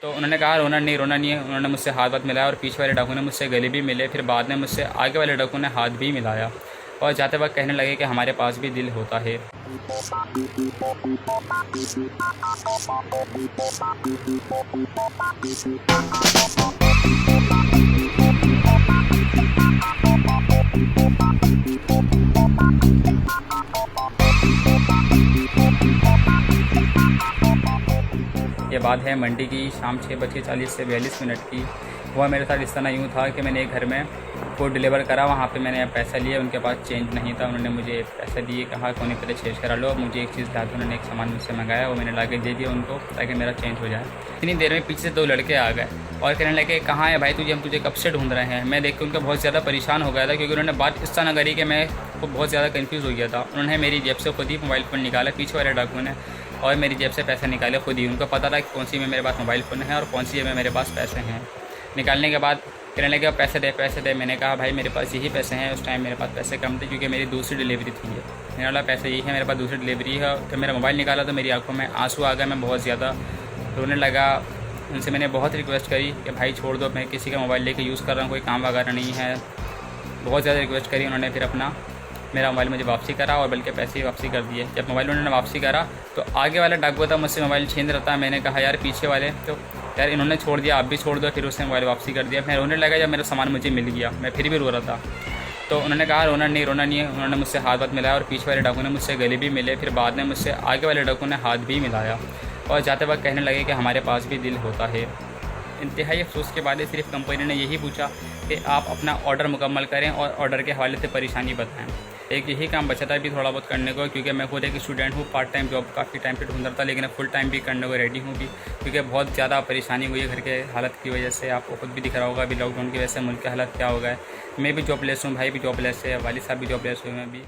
तो उन्होंने कहा रोना नहीं है। उन्होंने मुझसे हाथ मिलाया और पीछे वाले डाकू ने मुझसे गले भी मिले। फिर बाद में मुझसे आगे वाले डाकू ने हाथ भी मिलाया और जाते वक्त कहने लगे कि हमारे पास भी दिल होता है। ये बात है मंडी की शाम 6:40 की। वह मेरे साथ इस तरह यूँ था कि मैंने एक घर में फूड डिलीवर करा। वहाँ पे मैंने पैसा लिया, उनके पास चेंज नहीं था। उन्होंने मुझे पैसे दिए, कहा कि उन्हें पहले चेंज करा लो। अब मुझे एक चीज़ ला दी, उन्होंने एक सामान मुझसे मंगाया, वो मैंने ला के दे दिया उनको ताकि मेरा चेंज हो जाए। इतनी देर में पीछे से 2 लड़के आ गए और कहने लगे कहाँ है भाई तुझे, हम तुझे कब से ढूंढ रहे हैं। मैं देख के उनका बहुत ज़्यादा परेशान हो गया था क्योंकि उन्होंने बात इस तरह करी कि मैं बहुत ज़्यादा कन्फ्यूज़ हो गया था। उन्होंने मेरी जेब से खुद ही मोबाइल फ़ोन निकाला, पीछे वाले डाकू ने, और मेरी जेब से पैसे निकाले खुद ही। उनको पता था कि कौन सी में मेरे पास मोबाइल फ़ोन है और कौन सी में मेरे पास पैसे हैं। निकालने के बाद कहने लगे पैसे दे। मैंने कहा भाई मेरे पास यही पैसे हैं। उस टाइम मेरे पास पैसे कम थे क्योंकि मेरी दूसरी डिलीवरी थी। मेरा वाला पैसे यही है, मेरे पास दूसरी डिलीवरी है। तो मेरा मोबाइल निकाला तो मेरी आंखों में आंसू आ गए, मैं बहुत ज़्यादा रोने लगा। उनसे मैंने बहुत रिक्वेस्ट करी कि भाई छोड़ दो, मैं किसी का मोबाइल लेके यूज़ कर रहा हूँ, कोई काम वगैरह नहीं है। बहुत ज़्यादा रिक्वेस्ट करी। उन्होंने फिर मेरा मोबाइल मुझे वापसी करा और बल्कि पैसे ही वापसी कर दिए। जब मोबाइल उन्होंने वापसी करा तो आगे वाला डाकू था मुझसे मोबाइल छीन रहा था। मैंने कहा यार पीछे वाले, तो यार इन्होंने छोड़ दिया, आप भी छोड़ दो। फिर उसने मोबाइल वापसी कर दिया। मैं रोने लगा जब मेरा सामान मुझे मिल गया, मैं फिर भी रो रहा था। तो उन्होंने कहा रोना नहीं है। उन्होंने मुझसे हाथ मिलाया और पीछे वाले डाकू ने मुझसे गले भी मिले। फिर बाद में मुझसे आगे वाले डाकू ने हाथ भी मिलाया और जाते वक्त कहने लगे कि हमारे पास भी दिल होता है। इंतहाई अफसोस के बाद सिर्फ कंपनी ने यही पूछा कि आप अपना ऑर्डर मुकम्मल करें और ऑर्डर के हवाले से परेशानी बताएं। एक यही काम बचा था अभी थोड़ा बहुत करने को, क्योंकि मैं खुद एक स्टूडेंट हूँ, पार्ट टाइम जॉब काफ़ी टाइम से ढूंढ रहा था, लेकिन फुल टाइम भी करने को रेडी हूँ भी, क्योंकि बहुत ज़्यादा परेशानी हुई है घर के हालत की वजह से। आपको खुद भी दिख रहा होगा अभी लॉकडाउन की वजह से मुल्क की हालत क्या हो गया है। मैं भी जॉबलेस हूँ, भाई भी जॉबलेस है, वालिद साहब भी जॉबलेस हुए हैं अभी।